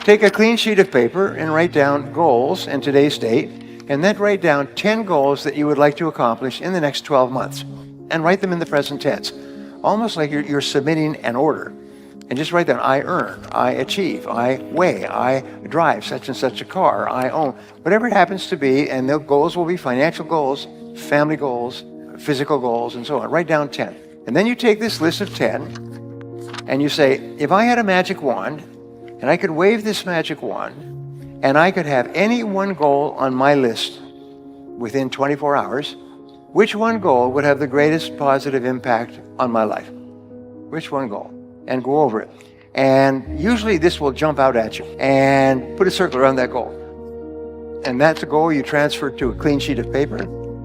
Take a clean sheet of paper and write down goals and today's date, and then write down 10 goals that you would like to accomplish in the next 12 months. And write them in the present tense, almost like you're submitting an order. And just write down, I earn, I achieve, I weigh, I drive such and such a car, I own, whatever it happens to be. And the goals will be financial goals, family goals, physical goals, and so on. Write down 10. And then you take this list of 10 and you say, if I had a magic wand and I could wave this magic wand and I could have any one goal on my list within 24 hours, which one goal would have the greatest positive impact on my life? Which one goal? And go over it. And usually this will jump out at you. And put a circle around that goal. And that's a goal you transfer to a clean sheet of paper.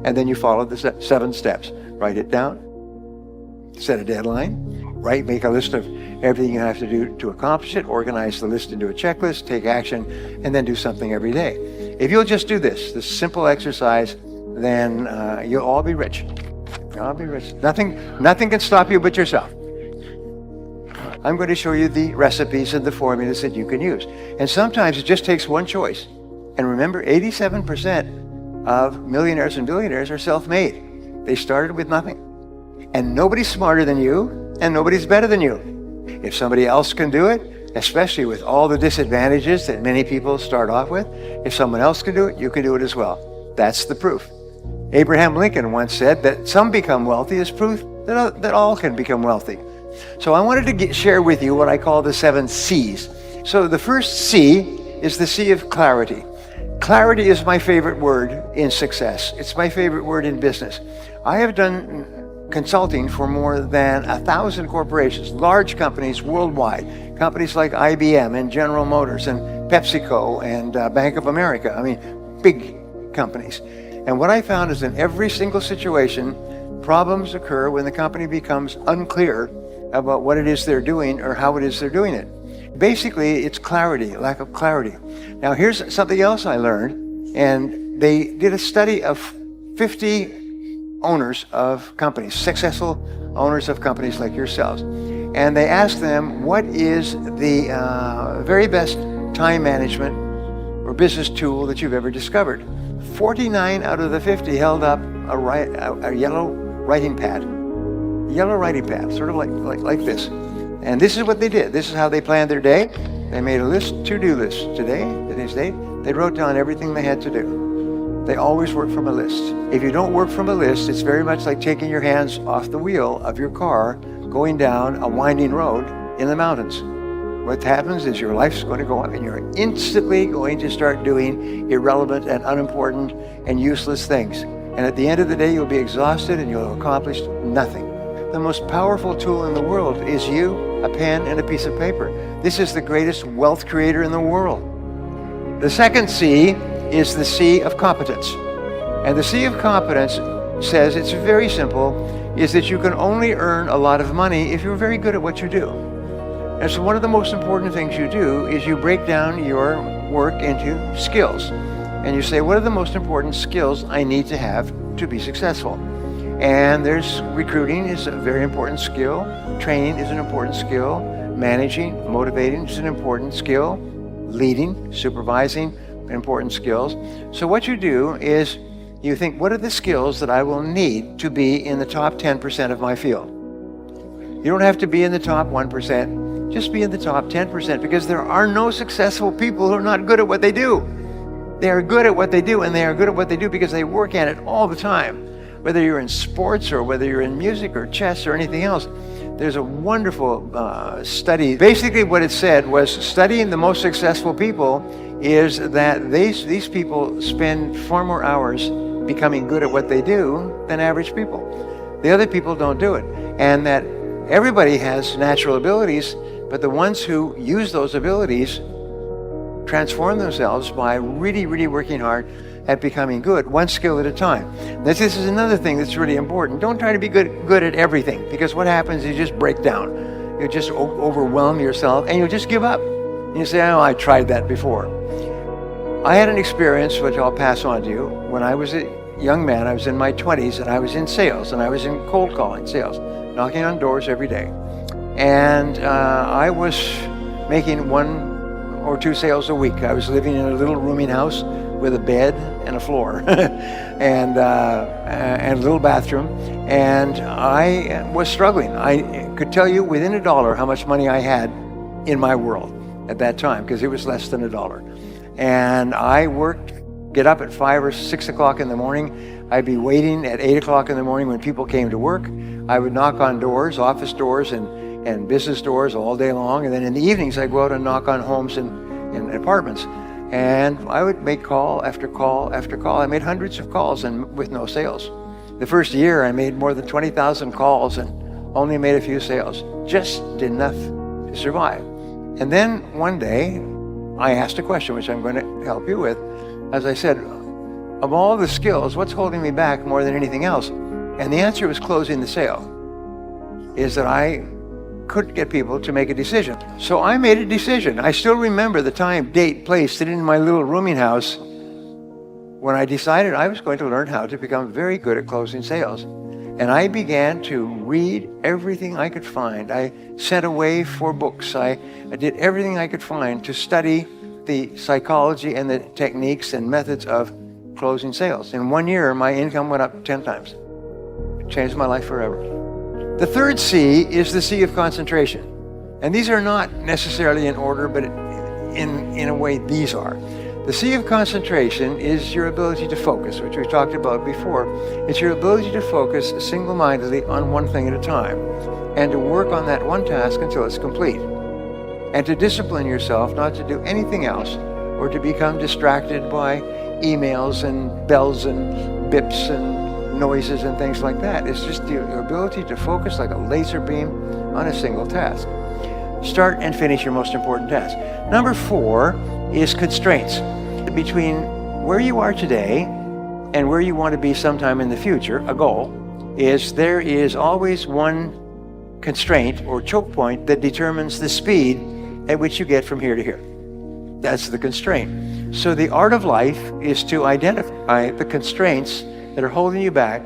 And then you follow the 7 steps. Write it down. Set a deadline. Make a list of everything you have to do to accomplish it. Organize the list into a checklist. Take action. And then do something every day. If you'll just do this simple exercise, then you'll all be rich. I'll be rich. Nothing can stop you but yourself. I'm going to show you the recipes and the formulas that you can use. And sometimes it just takes one choice. And remember, 87% of millionaires and billionaires are self-made. They started with nothing. And nobody's smarter than you, and nobody's better than you. If somebody else can do it, especially with all the disadvantages that many people start off with, if someone else can do it, you can do it as well. That's the proof. Abraham Lincoln once said that some become wealthy is proof that all can become wealthy. So I wanted to share with you what I call the 7 C's. So the first C is the C of clarity. Clarity is my favorite word in success. It's my favorite word in business. I have done consulting for more than 1,000 corporations, large companies worldwide, companies like IBM and General Motors and PepsiCo and Bank of America. I mean, big companies. And what I found is in every single situation, problems occur when the company becomes unclear about what it is they're doing or how it is they're doing it. Basically, it's clarity, lack of clarity. Now, here's something else I learned, and they did a study of 50 owners of companies, successful owners of companies like yourselves, and they asked them, what is the very best time management or business tool that you've ever discovered? 49 out of the 50 held up a yellow writing pad. Yellow writing pad, sort of like this. And this is what they did. This is how they planned their day. They made a list, to-do list. Today's date, they wrote down everything they had to do. They always work from a list. If you don't work from a list, it's very much like taking your hands off the wheel of your car, going down a winding road in the mountains. What happens is your life's going to go up and you're instantly going to start doing irrelevant and unimportant and useless things. And at the end of the day, you'll be exhausted and you'll have accomplished nothing. The most powerful tool in the world is you, a pen, and a piece of paper. This is the greatest wealth creator in the world. The second C is the C of competence. And the C of competence says, it's very simple, is that you can only earn a lot of money if you're very good at what you do. And so one of the most important things you do is you break down your work into skills. And you say, what are the most important skills I need to have to be successful? And there's recruiting is a very important skill. Training is an important skill. Managing, motivating is an important skill. Leading, supervising, important skills. So what you do is you think, what are the skills that I will need to be in the top 10% of my field? You don't have to be in the top 1%. Just be in the top 10%, because there are no successful people who are not good at what they do. They are good at what they do, and they are good at what they do because they work at it all the time. Whether you're in sports or whether you're in music or chess or anything else, there's a wonderful study. Basically what it said was studying the most successful people is that these people spend far more hours becoming good at what they do than average people. The other people don't do it. And that everybody has natural abilities, but the ones who use those abilities transform themselves by really, really working hard at becoming good, one skill at a time. This is another thing that's really important. Don't try to be good at everything, because what happens is you just break down. You just overwhelm yourself and you'll just give up. And you say, oh, I tried that before. I had an experience, which I'll pass on to you. When I was a young man, I was in my 20s and I was in sales, and I was in cold calling sales. knocking on doors every day. And I was making 1 or 2 sales a week. I was living in a little rooming house with a bed and a floor and a little bathroom. And I was struggling. I could tell you within $1 how much money I had in my world at that time, because it was less than $1. And I worked, get up at 5 or 6 o'clock in the morning. I'd be waiting at 8 o'clock in the morning when people came to work. I would knock on doors, office doors and business doors all day long. And then in the evenings, I'd go out and knock on homes and apartments. And I would make call after call after call. I made hundreds of calls and with no sales. The first year, I made more than 20,000 calls and only made a few sales. Just enough to survive. And then one day, I asked a question, which I'm going to help you with. As I said, of all the skills, what's holding me back more than anything else? And the answer was closing the sale. Is that I couldn't get people to make a decision. So I made a decision. I still remember the time, date, place, sitting in my little rooming house when I decided I was going to learn how to become very good at closing sales. And I began to read everything I could find. I sent away for books. I did everything I could find to study the psychology and the techniques and methods of closing sales. In 1 year, my income went up 10 times. It changed my life forever. The third C is the C of concentration. And these are not necessarily in order, but in a way these are. The C of concentration is your ability to focus, which we've talked about before. It's your ability to focus single-mindedly on one thing at a time and to work on that one task until it's complete. And to discipline yourself not to do anything else or to become distracted by emails and bells and bips and noises and things like that. It's just your ability to focus like a laser beam on a single task. Start and finish your most important task. Number 4 is constraints. Between where you are today and where you want to be sometime in the future, a goal, is there is always one constraint or choke point that determines the speed at which you get from here to here. That's the constraint. So the art of life is to identify the constraints that are holding you back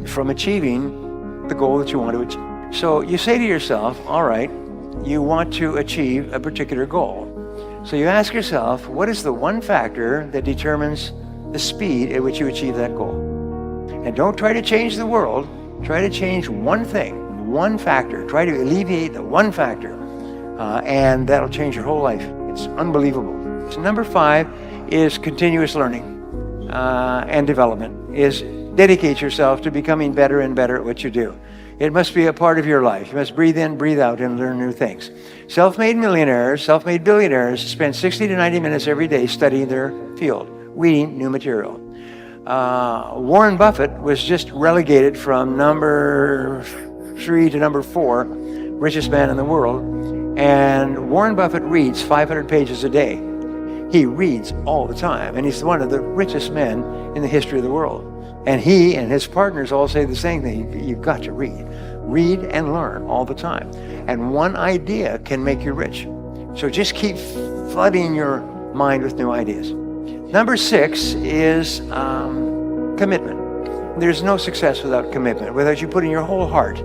from achieving the goal that you want to achieve. So you say to yourself, all right, you want to achieve a particular goal. So you ask yourself, what is the one factor that determines the speed at which you achieve that goal? And don't try to change the world. Try to change one thing, one factor. Try to alleviate the one factor, and that'll change your whole life. It's unbelievable. So number 5 is continuous learning and development, is dedicate yourself to becoming better and better at what you do. It must be a part of your life. You must breathe in, breathe out, and learn new things. Self-made millionaires, self-made billionaires spend 60 to 90 minutes every day studying their field, reading new material. Warren Buffett was just relegated from number 3 to number 4, richest man in the world. And Warren Buffett reads 500 pages a day. He reads all the time, and he's one of the richest men in the history of the world. And he and his partners all say the same thing. You've got to read. Read and learn all the time. And one idea can make you rich. So just keep flooding your mind with new ideas. Number 6 is commitment. There's no success without commitment, without you putting your whole heart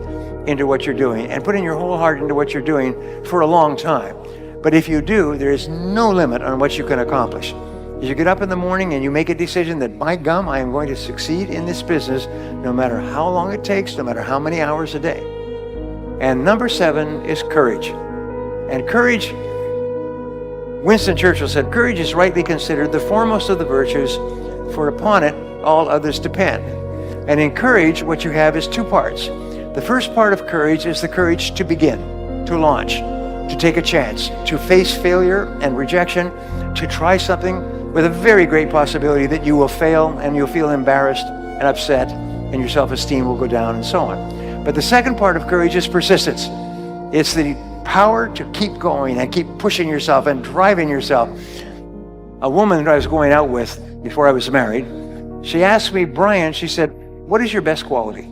into what you're doing and putting your whole heart into what you're doing for a long time. But if you do, there is no limit on what you can accomplish. You get up in the morning and you make a decision that, by gum, I am going to succeed in this business no matter how long it takes, no matter how many hours a day. And number 7 is courage. And courage, Winston Churchill said, courage is rightly considered the foremost of the virtues, for upon it all others depend. And in courage, what you have is 2 parts. The first part of courage is the courage to begin, to launch, to take a chance, to face failure and rejection, to try something with a very great possibility that you will fail and you'll feel embarrassed and upset and your self-esteem will go down and so on. But the second part of courage is persistence. It's the power to keep going and keep pushing yourself and driving yourself. A woman that I was going out with before I was married, she asked me, Brian, she said, what is your best quality?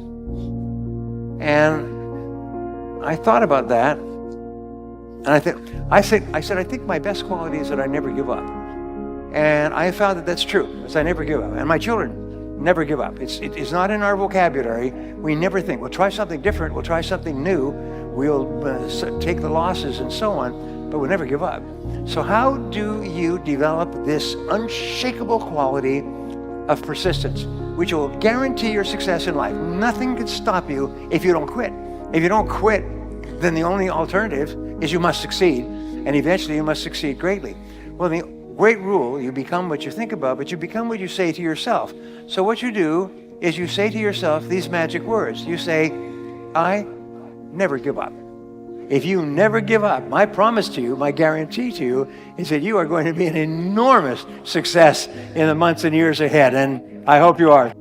And I thought about that. And I said, I think my best quality is that I never give up. And I found that that's true, because I never give up. And my children Never give up. It's not in our vocabulary. We never think, we'll try something different, we'll try something new, we'll take the losses and so on, but we'll never give up. So how do you develop this unshakable quality of persistence, which will guarantee your success in life? Nothing can stop you if you don't quit. If you don't quit, then the only alternative is you must succeed, and eventually you must succeed greatly. Well, the great rule, you become what you think about, but you become what you say to yourself. So what you do is you say to yourself these magic words. You say, I never give up. If you never give up, my promise to you, my guarantee to you, is that you are going to be an enormous success in the months and years ahead, and I hope you are.